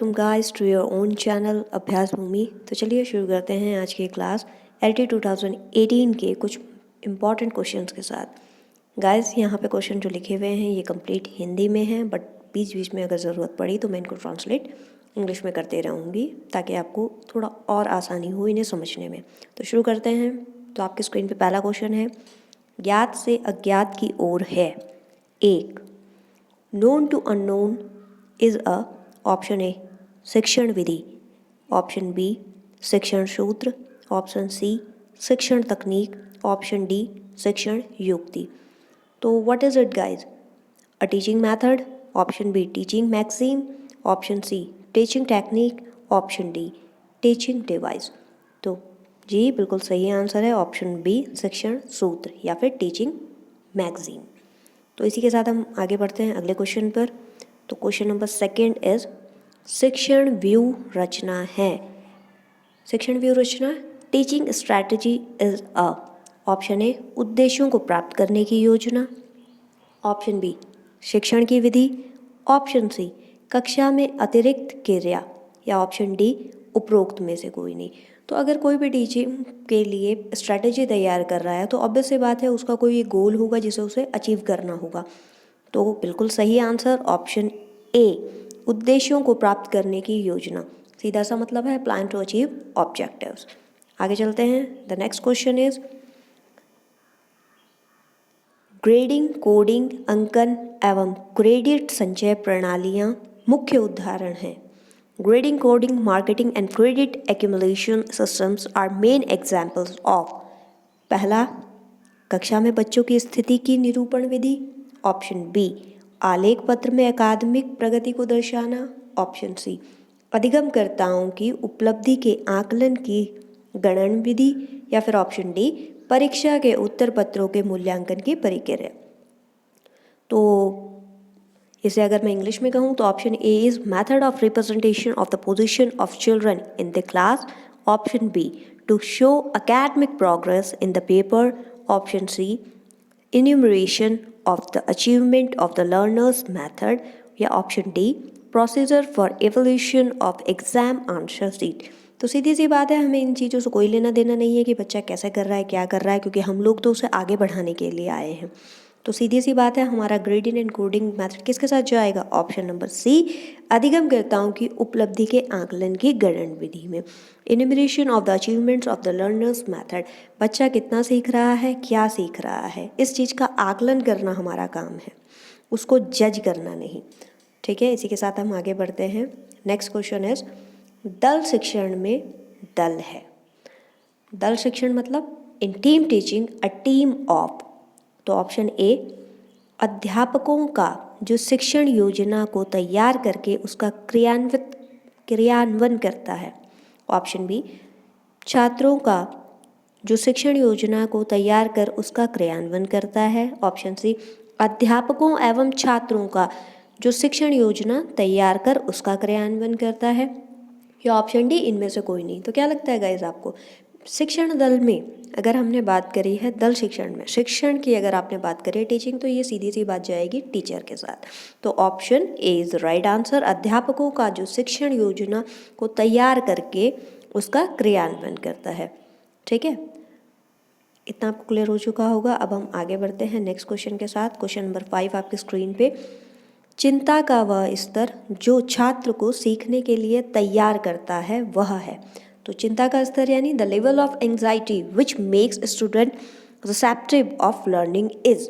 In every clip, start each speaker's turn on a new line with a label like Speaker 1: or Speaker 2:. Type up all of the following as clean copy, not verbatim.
Speaker 1: Welcome guys to your own channel Abhyas Bhoomi. तो चलिए शुरू करते हैं आज की क्लास LT 2018 के कुछ इम्पॉर्टेंट क्वेश्चंस के साथ। गाइस यहाँ पे क्वेश्चन जो लिखे हुए हैं ये कंप्लीट हिंदी में हैं, बट बीच बीच में अगर ज़रूरत पड़ी तो मैं इनको ट्रांसलेट इंग्लिश में करते रहूँगी ताकि आपको थोड़ा और आसानी हो इन्हें समझने में। तो शुरू करते हैं। तो आपके स्क्रीन पर पहला क्वेश्चन है, ज्ञात से अज्ञात की ओर है। एक, known to unknown is a option A शिक्षण विधि, ऑप्शन बी शिक्षण सूत्र, ऑप्शन सी शिक्षण तकनीक, ऑप्शन डी शिक्षण युक्ति। तो what is it guys? A teaching method, option B teaching maxim, option C teaching technique, option D teaching device. तो जी बिल्कुल सही आंसर है ऑप्शन बी शिक्षण सूत्र या फिर टीचिंग मैगजीन। तो इसी के साथ हम आगे बढ़ते हैं अगले क्वेश्चन पर। तो क्वेश्चन नंबर सेकंड इज, शिक्षण व्यू रचना है। शिक्षण व्यू रचना teaching strategy is a, option A उद्देश्यों को प्राप्त करने की योजना, ऑप्शन बी शिक्षण की विधि, ऑप्शन सी कक्षा में अतिरिक्त क्रिया, या ऑप्शन डी उपरोक्त में से कोई नहीं। तो अगर कोई भी टीचिंग के लिए स्ट्रैटेजी तैयार कर रहा है तो ऑब्वियस सी बात है उसका कोई गोल होगा जिसे उसे अचीव करना होगा। तो बिल्कुल सही आंसर ऑप्शन ए उद्देश्यों को प्राप्त करने की योजना। सीधा सा मतलब है प्लान टू अचीव ऑब्जेक्टिव्स। आगे चलते हैं। The next question is, grading, coding, अंकन एवं क्रेडिट संचय प्रणालियाँ मुख्य उदाहरण हैं। Grading, coding, marketing and credit accumulation systems are main examples of. पहला, कक्षा में बच्चों की स्थिति की निरूपण विधि, ऑप्शन बी आलेख पत्र में अकादमिक प्रगति को दर्शाना, ऑप्शन सी अधिगमकर्ताओं की उपलब्धि के आकलन की गणन विधि, या फिर ऑप्शन डी परीक्षा के उत्तर पत्रों के मूल्यांकन की प्रक्रिया। तो इसे अगर मैं इंग्लिश में कहूँ तो option A is method of representation of the position of children in the class, option B to show academic progress in the paper, option C enumeration of the achievement of the learners method, या option D procedure for evolution of exam answer sheet. तो सीधी सी बात है, हमें इन चीज़ों से कोई लेना देना नहीं है कि बच्चा कैसे कर रहा है क्या कर रहा है, क्योंकि हम लोग तो उसे आगे बढ़ाने के लिए आए हैं। तो सीधी सी बात है, हमारा ग्रेडिंग एंड कोडिंग मेथड किसके साथ जाएगा? ऑप्शन नंबर सी अधिगमकर्ताओं की उपलब्धि के आकलन की गणन विधि में। Enumeration of the achievements of the learners method, बच्चा कितना सीख रहा है, क्या सीख रहा है, इस चीज़ का आकलन करना हमारा काम है, उसको जज करना नहीं। ठीक है, इसी के साथ हम आगे बढ़ते हैं। नेक्स्ट क्वेश्चन इज, दल शिक्षण में दल है। दल शिक्षण मतलब in team teaching a team of. तो ऑप्शन ए अध्यापकों का जो शिक्षण योजना को तैयार करके उसका क्रियान्वयन करता है, ऑप्शन बी छात्रों का जो शिक्षण योजना को तैयार कर उसका क्रियान्वयन करता है, ऑप्शन सी अध्यापकों एवं छात्रों का जो शिक्षण योजना तैयार कर उसका क्रियान्वयन करता है, या ऑप्शन डी इनमें से कोई नहीं। तो क्या लगता है गाइज आपको? शिक्षण दल में अगर हमने बात करी है, दल शिक्षण में शिक्षण की अगर आपने बात करी है टीचिंग, तो ये सीधी सी बात जाएगी टीचर के साथ। तो option A is right answer, अध्यापकों का जो शिक्षण योजना को तैयार करके उसका क्रियान्वयन करता है। ठीक है, इतना आपको क्लियर हो चुका होगा। अब हम आगे बढ़ते हैं नेक्स्ट क्वेश्चन के साथ। क्वेश्चन नंबर 5 आपकी स्क्रीन पे, चिंता का वह स्तर जो छात्र को सीखने के लिए तैयार करता है वह है। तो चिंता का स्तर यानी the level of anxiety which makes student receptive of learning is.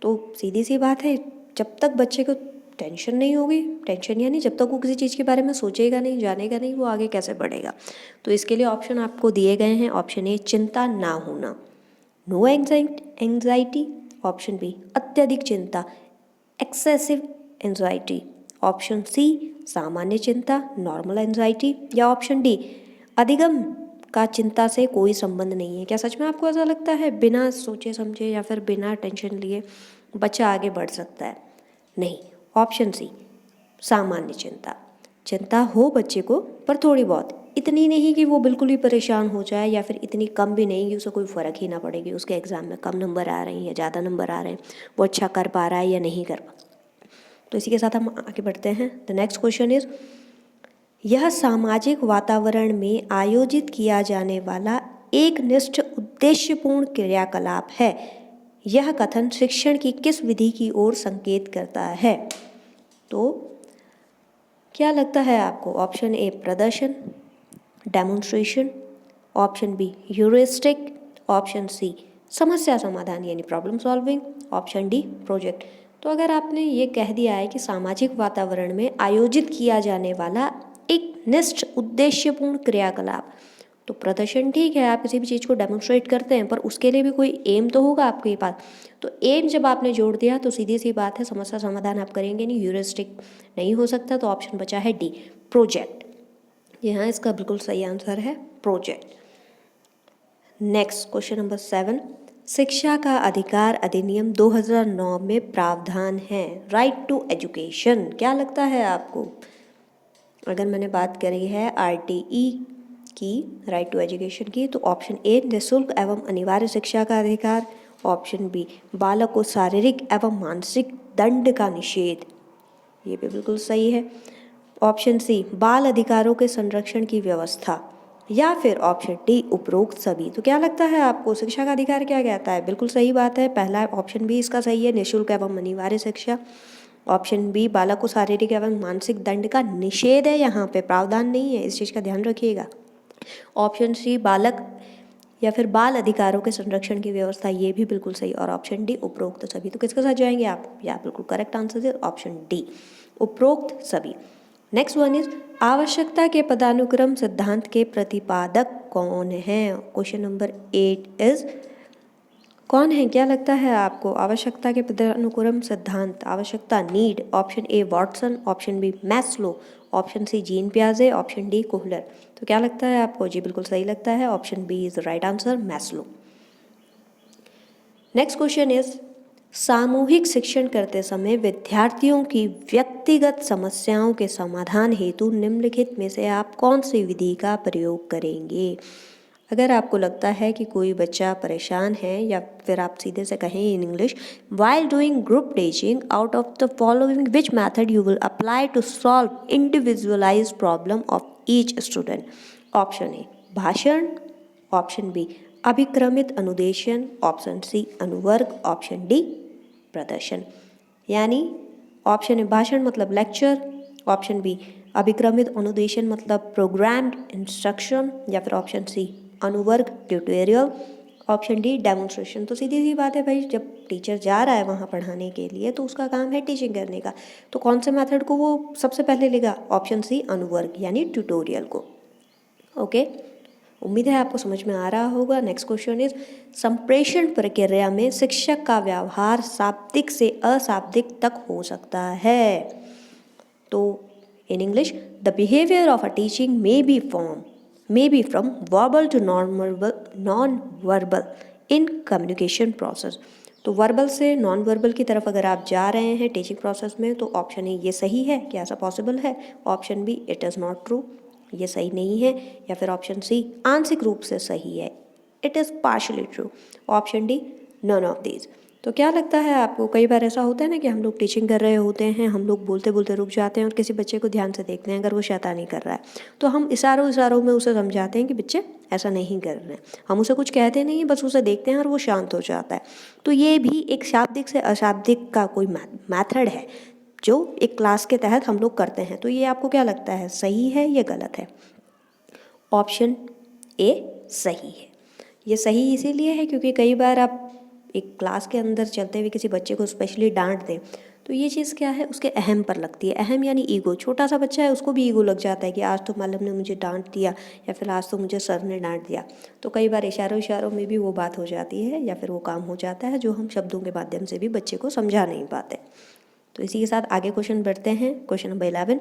Speaker 1: तो सीधी सी बात है, जब तक बच्चे को टेंशन नहीं होगी, टेंशन यानी जब तक वो किसी चीज़ के बारे में सोचेगा नहीं, जानेगा नहीं, वो आगे कैसे बढ़ेगा। तो इसके लिए ऑप्शन आपको दिए गए हैं। ऑप्शन ए चिंता ना होना, नो एंग्जाइटी, ऑप्शन बी अत्यधिक चिंता, एक्सेसिव एंजाइटी, ऑप्शन सी सामान्य चिंता, नॉर्मल एंजाइटी, या ऑप्शन डी अधिगम का चिंता से कोई संबंध नहीं है। क्या सच में आपको ऐसा लगता है बिना सोचे समझे या फिर बिना टेंशन लिए बच्चा आगे बढ़ सकता है? नहीं, ऑप्शन सी सामान्य चिंता। चिंता हो बच्चे को पर थोड़ी बहुत, इतनी नहीं कि वो बिल्कुल ही परेशान हो जाए, या फिर इतनी कम भी नहीं कि उसे कोई फ़र्क ही ना पड़ेगी उसके एग्ज़ाम में कम नंबर आ रहे हैं या ज़्यादा नंबर आ रहे हैं, वो अच्छा कर पा रहा है या नहीं कर पा। तो इसी के साथ हम आगे बढ़ते हैं। द नेक्स्ट क्वेश्चन इज, यह सामाजिक वातावरण में आयोजित किया जाने वाला एक निष्ठ उद्देश्यपूर्ण क्रियाकलाप है। यह कथन शिक्षण की किस विधि की ओर संकेत करता है? तो क्या लगता है आपको? ऑप्शन ए प्रदर्शन, demonstration, option B heuristic, option C समस्या समाधान यानी problem solving, option D project. तो अगर आपने ये कह दिया है कि सामाजिक वातावरण में आयोजित किया जाने वाला एक निष्ठ उद्देश्यपूर्ण क्रियाकलाप, तो प्रदर्शन ठीक है, आप किसी भी चीज़ को डेमोन्स्ट्रेट करते हैं, पर उसके लिए भी कोई एम तो होगा आपके पास। तो एम जब आपने जोड़ दिया तो सीधी सी बात है, समस्या समाधान आप करेंगे नहीं, ह्यूरिस्टिक नहीं हो सकता, तो ऑप्शन बचा है डी प्रोजेक्ट। यहाँ इसका बिल्कुल सही आंसर है प्रोजेक्ट। नेक्स्ट क्वेश्चन नंबर 7, शिक्षा का अधिकार अधिनियम 2009 में प्रावधान है राइट टू एजुकेशन। क्या लगता है आपको? अगर मैंने बात करी है आरटीई की, राइट टू एजुकेशन की, तो ऑप्शन ए निःशुल्क एवं अनिवार्य शिक्षा का अधिकार, ऑप्शन बी बालक को शारीरिक एवं मानसिक दंड का निषेध, ये भी बिल्कुल सही है, ऑप्शन सी बाल अधिकारों के संरक्षण की व्यवस्था, या फिर ऑप्शन डी उपरोक्त सभी। तो क्या लगता है आपको, शिक्षा का अधिकार क्या कहता है? बिल्कुल सही बात है, पहला ऑप्शन बी इसका सही है, निःशुल्क एवं अनिवार्य शिक्षा। ऑप्शन बी बालक को शारीरिक एवं मानसिक दंड का निषेध है, यहाँ पे प्रावधान नहीं है, इस चीज़ का ध्यान रखिएगा। ऑप्शन सी बालक या फिर बाल अधिकारों के संरक्षण की व्यवस्था, ये भी बिल्कुल सही, और ऑप्शन डी उपरोक्त सभी। तो किसके साथ जाएंगे आप? या बिल्कुल करेक्ट आंसर है ऑप्शन डी उपरोक्त सभी। नेक्स्ट वन इज आवश्यकता के पदानुक्रम सिद्धांत के प्रतिपादक कौन हैं? क्वेश्चन नंबर 8 इज कौन है? क्या लगता है आपको? आवश्यकता के पदानुक्रम सिद्धांत, आवश्यकता need, option A Watson, option B Maslow, option C Jean पियाजे, ऑप्शन डी कोहलर। तो क्या लगता है आपको? जी बिल्कुल सही लगता है, option B is right answer Maslow. Next question is सामूहिक शिक्षण करते समय विद्यार्थियों की व्यक्तिगत समस्याओं के समाधान हेतु निम्नलिखित में से आप कौन सी विधि का प्रयोग करेंगे? अगर आपको लगता है कि कोई बच्चा परेशान है, या फिर आप सीधे से कहें in English, while doing group teaching out of the following which method you will apply to solve individualize problem of each student? Option A भाषण, ऑप्शन बी अभिक्रमित अनुदेशन, ऑप्शन सी अनुवर्ग, ऑप्शन डी प्रदर्शन। यानी ऑप्शन ए भाषण मतलब lecture, option B अभिक्रमित अनुदेशन मतलब प्रोग्राम्ड इंस्ट्रक्शन, या फिर ऑप्शन सी अनुवर्ग ट्यूटोरियल, ऑप्शन डी डेमोन्स्ट्रेशन। तो सीधी सी बात है भाई, जब टीचर जा रहा है वहाँ पढ़ाने के लिए तो उसका काम है टीचिंग करने का, तो कौन से मेथड को वो सबसे पहले लेगा? ऑप्शन सी अनुवर्ग यानी ट्यूटोरियल को। ओके, उम्मीद है आपको समझ में आ रहा होगा। नेक्स्ट क्वेश्चन इज संप्रेषण प्रक्रिया में शिक्षक का व्यवहार शाब्दिक से अशाब्दिक तक हो सकता है। तो in English the behaviour of a teaching may be from verbal to non verbal in communication process. तो वर्बल से नॉन वर्बल की तरफ अगर आप जा रहे हैं टीचिंग प्रोसेस में, तो ऑप्शन ए ये सही है, क्या ऐसा पॉसिबल है? Option B it is not true, ये सही नहीं है, या फिर ऑप्शन सी आंशिक रूप से सही है, it is partially true, option D none of these. तो क्या लगता है आपको? कई बार ऐसा होता है ना कि हम लोग टीचिंग कर रहे होते हैं, हम लोग बोलते बोलते रुक जाते हैं और किसी बच्चे को ध्यान से देखते हैं, अगर वो शैतानी कर रहा है तो हम इशारों में उसे समझाते हैं कि बच्चे ऐसा नहीं कर रहे हैं, हम उसे कुछ कहते नहीं, बस उसे देखते हैं और वो शांत हो जाता है। तो ये भी एक शाब्दिक से अशाब्दिक का कोई मैथड है जो एक क्लास के तहत हम लोग करते हैं। तो ये आपको क्या लगता है, सही है या गलत है? ऑप्शन ए सही है। ये सही इसीलिए है क्योंकि कई बार आप एक क्लास के अंदर चलते हुए किसी बच्चे को स्पेशली डांट दें, तो ये चीज़ क्या है, उसके अहम पर लगती है। अहम यानी ईगो, छोटा सा बच्चा है उसको भी ईगो लग जाता है कि आज तो मालूम ने मुझे डांट दिया, या फिर आज तो मुझे सर ने डांट दिया। तो कई बार इशारों में भी वो बात हो जाती है, या फिर वो काम हो जाता है जो हम शब्दों के माध्यम से भी बच्चे को समझा नहीं पाते। तो इसी के साथ आगे क्वेश्चन बढ़ते हैं। क्वेश्चन नंबर 11,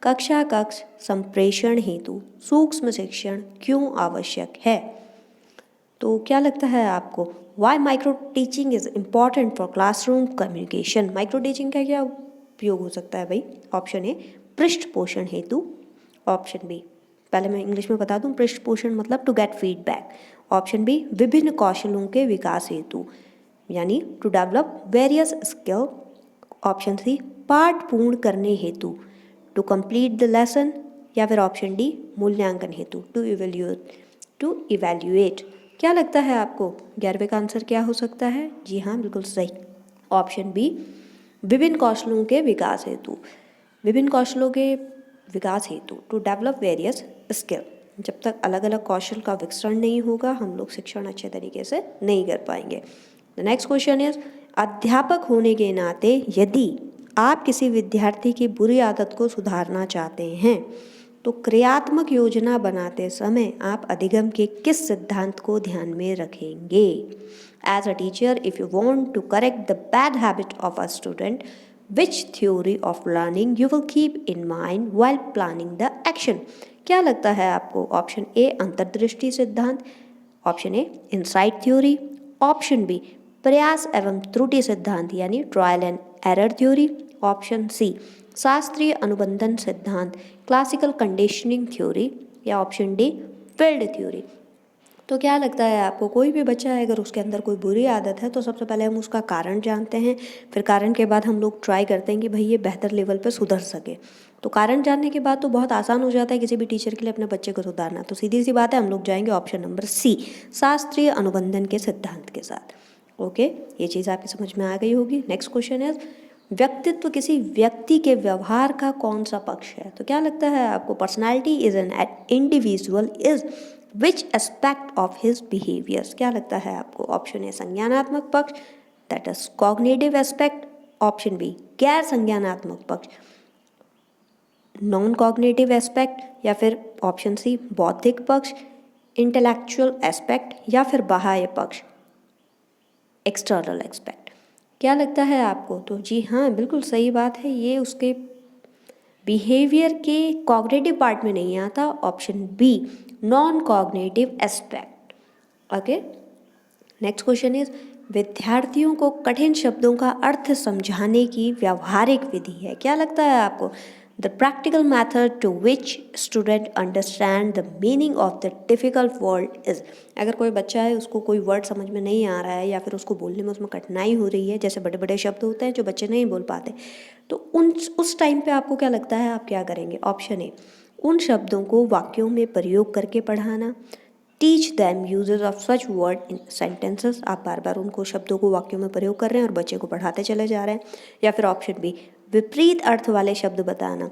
Speaker 1: कक्षा कक्ष संप्रेषण हेतु सूक्ष्म शिक्षण क्यों आवश्यक है? तो क्या लगता है आपको, why micro teaching is important for classroom communication? Micro teaching का क्या उपयोग हो सकता है भाई? ऑप्शन ए पृष्ठ पोषण हेतु, ऑप्शन बी, पहले मैं इंग्लिश में बता दूं, पृष्ठ पोषण मतलब to get feedback, option B विभिन्न कौशलों के विकास हेतु यानी to develop various skill, option C पाठ पूर्ण करने हेतु टू कंप्लीट द लेसन, या फिर ऑप्शन डी मूल्यांकन हेतु, टू इवैल्यूएट। क्या लगता है आपको 11वें का आंसर क्या हो सकता है? जी हाँ, बिल्कुल सही, ऑप्शन बी विभिन्न कौशलों के विकास हेतु। विभिन्न कौशलों के विकास हेतु, टू डेवलप वेरियस स्किल। जब तक अलग अलग कौशल का विकसित नहीं होगा हम लोग शिक्षण अच्छे तरीके से नहीं कर पाएंगे। द नेक्स्ट क्वेश्चन इज, अध्यापक होने के नाते यदि आप किसी विद्यार्थी की बुरी आदत को सुधारना चाहते हैं तो क्रियात्मक योजना बनाते समय आप अधिगम के किस सिद्धांत को ध्यान में रखेंगे? As a teacher, if you want to correct the bad habit of a student, which theory of learning you will keep in mind while planning the action? क्या लगता है आपको? ऑप्शन ए अंतर्दृष्टि सिद्धांत, option A insight theory, option B प्रयास एवं त्रुटि सिद्धांत यानी trial and error theory, option C शास्त्रीय अनुबंधन सिद्धांत क्लासिकल कंडीशनिंग थ्योरी, या ऑप्शन डी फील्ड थ्योरी। तो क्या लगता है आपको? कोई भी बच्चा है अगर उसके अंदर कोई बुरी आदत है तो सबसे पहले हम उसका कारण जानते हैं, फिर कारण के बाद हम लोग ट्राई करते हैं कि भाई ये बेहतर लेवल पे सुधर सके। तो कारण जानने के बाद तो बहुत आसान हो जाता है किसी भी टीचर के लिए अपने बच्चे को सुधारना। तो सीधी सी बात है, हम लोग जाएंगे ऑप्शन नंबर सी शास्त्रीय अनुबंधन के सिद्धांत के साथ। ओके, ये चीज़ आपकी समझ में आ गई होगी। नेक्स्ट क्वेश्चन है, व्यक्तित्व किसी व्यक्ति के व्यवहार का कौन सा पक्ष है? तो क्या लगता है आपको? Personality is an individual is which aspect of his behaviours. क्या लगता है आपको? ऑप्शन ए संज्ञानात्मक पक्ष, that is cognitive aspect, option B गैर संज्ञानात्मक पक्ष, नॉन कॉग्निटिव एस्पेक्ट, या फिर ऑप्शन सी बौद्धिक पक्ष, इंटेलेक्चुअल एस्पेक्ट, या फिर बाह्य पक्ष, एक्सटर्नल एस्पेक्ट। क्या लगता है आपको? तो जी हाँ, बिल्कुल सही बात है, ये उसके बिहेवियर के कॉग्निटिव पार्ट में नहीं आता, option B non cognitive aspect. Okay, next question is, विद्यार्थियों को कठिन शब्दों का अर्थ समझाने की व्यावहारिक विधि है। क्या लगता है आपको? The practical method to which student understand the meaning of the difficult word is. अगर कोई बच्चा है उसको कोई वर्ड समझ में नहीं आ रहा है या फिर उसको बोलने में उसमें कठिनाई हो रही है, जैसे बड़े बड़े शब्द होते हैं जो बच्चे नहीं बोल पाते, तो उस टाइम पे आपको क्या लगता है आप क्या करेंगे? ऑप्शन ए उन शब्दों को वाक्यों में प्रयोग करके पढ़ाना, teach them uses of such word in sentences. आप बार बार उनको शब्दों को वाक्यों में प्रयोग कर रहे हैं और बच्चे को पढ़ाते चले जा रहे हैं, या फिर ऑप्शन बी विपरीत अर्थ वाले शब्द बताना,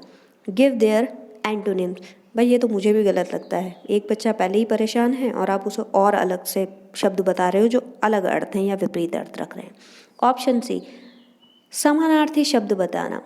Speaker 1: गिव देयर एंटोनिम्स। भाई ये तो मुझे भी गलत लगता है, एक बच्चा पहले ही परेशान है और आप उसे और अलग से शब्द बता रहे हो जो अलग अर्थ हैं या विपरीत अर्थ रख रहे हैं। ऑप्शन सी समानार्थी शब्द बताना,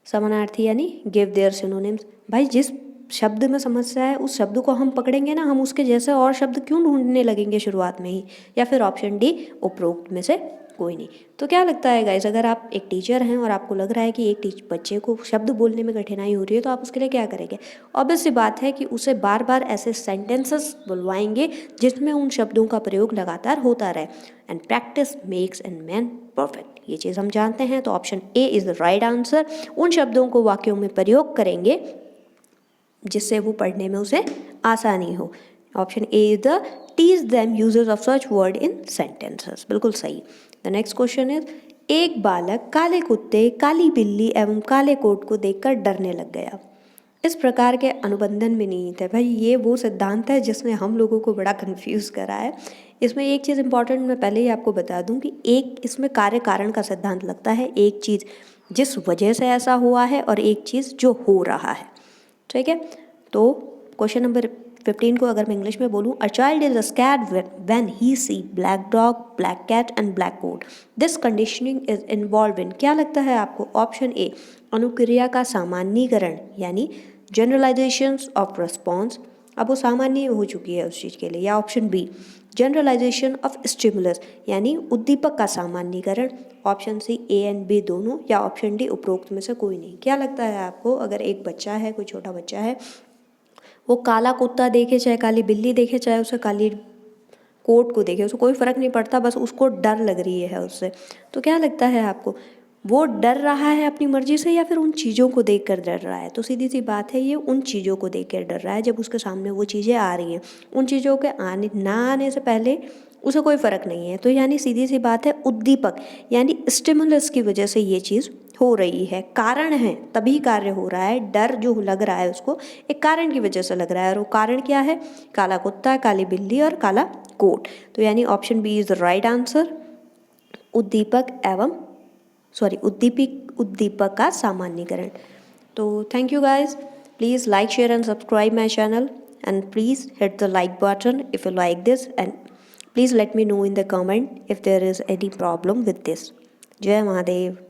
Speaker 1: समानार्थी यानी गिव देयर सिनोनिम्स। भाई जिस शब्द में समस्या है उस शब्द को हम पकड़ेंगे ना, हम उसके जैसे और शब्द क्यों ढूंढने लगेंगे शुरुआत में ही? या फिर ऑप्शन डी उपरोक्त में से कोई नहीं। तो क्या लगता है गाइस, अगर आप एक टीचर हैं और आपको लग रहा है कि एक बच्चे को शब्द बोलने में कठिनाई हो रही है तो आप उसके लिए क्या करेंगे? ऑब्वियस सी बात है कि उसे बार बार ऐसे सेंटेंसेस बुलवाएंगे जिसमें उन शब्दों का प्रयोग लगातार होता रहे। And practice makes an man perfect, ये चीज़ हम जानते हैं। तो option A is the right answer. उन शब्दों को वाक्यों में प्रयोग करेंगे जिससे वो पढ़ने में उसे आसानी हो। Option A is the teach them uses of such word in sentences, बिल्कुल सही। द नेक्स्ट क्वेश्चन इज, एक बालक काले कुत्ते, काली बिल्ली एवं काले कोट को देखकर डरने लग गया। इस प्रकार के अनुबंधन में निहित है। भाई ये वो सिद्धांत है जिसने हम लोगों को बड़ा कंफ्यूज करा है। इसमें एक चीज़ इंपॉर्टेंट मैं पहले ही आपको बता दूं कि एक इसमें कार्य कारण का सिद्धांत लगता है, एक चीज़ जिस वजह से ऐसा हुआ है और एक चीज़ जो हो रहा है। ठीक है, तो क्वेश्चन नंबर 15 को अगर मैं इंग्लिश में बोलूँ, a child is scared when he see black dog, black cat and black coat, this conditioning is involve in. क्या लगता है आपको? ऑप्शन ए अनुक्रिया का सामान्यीकरण यानी जनरलाइजेशंस ऑफ रिस्पॉन्स, अब वो सामान्य हो चुकी है उस चीज़ के लिए, या option B generalisation of stimulus यानी उद्दीपक का सामान्यीकरण, option C A and B दोनों, या ऑप्शन डी उपरोक्त में से कोई नहीं। क्या लगता है आपको? अगर एक बच्चा है, कोई छोटा बच्चा है, वो काला कुत्ता देखे चाहे काली बिल्ली देखे चाहे उसे काली कोट को देखे, उसे कोई फ़र्क नहीं पड़ता, बस उसको डर लग रही है उससे, तो क्या लगता है आपको? वो डर रहा है अपनी मर्जी से या फिर उन चीज़ों को देखकर डर रहा है? तो सीधी सी बात है, ये उन चीज़ों को देखकर डर रहा है। जब उसके सामने वो चीज़ें आ रही हैं, उन चीज़ों के आने से पहले उसे कोई फ़र्क नहीं है। तो यानी सीधी सी बात है, उद्दीपक यानी स्टिमुलस की वजह से ये चीज़ हो रही है, कारण है तभी कार्य हो रहा है। डर जो लग रहा है उसको एक कारण की वजह से लग रहा है, और वो कारण क्या है? काला कुत्ता, काली बिल्ली और काला कोट। तो यानी option B is the right answer. उद्दीपक का सामान्यीकरण। तो thank you guys, please like, share and subscribe my channel, and please hit the like button if you like this, and please let me know in the comment if there is any problem with this. Jai Mahadev.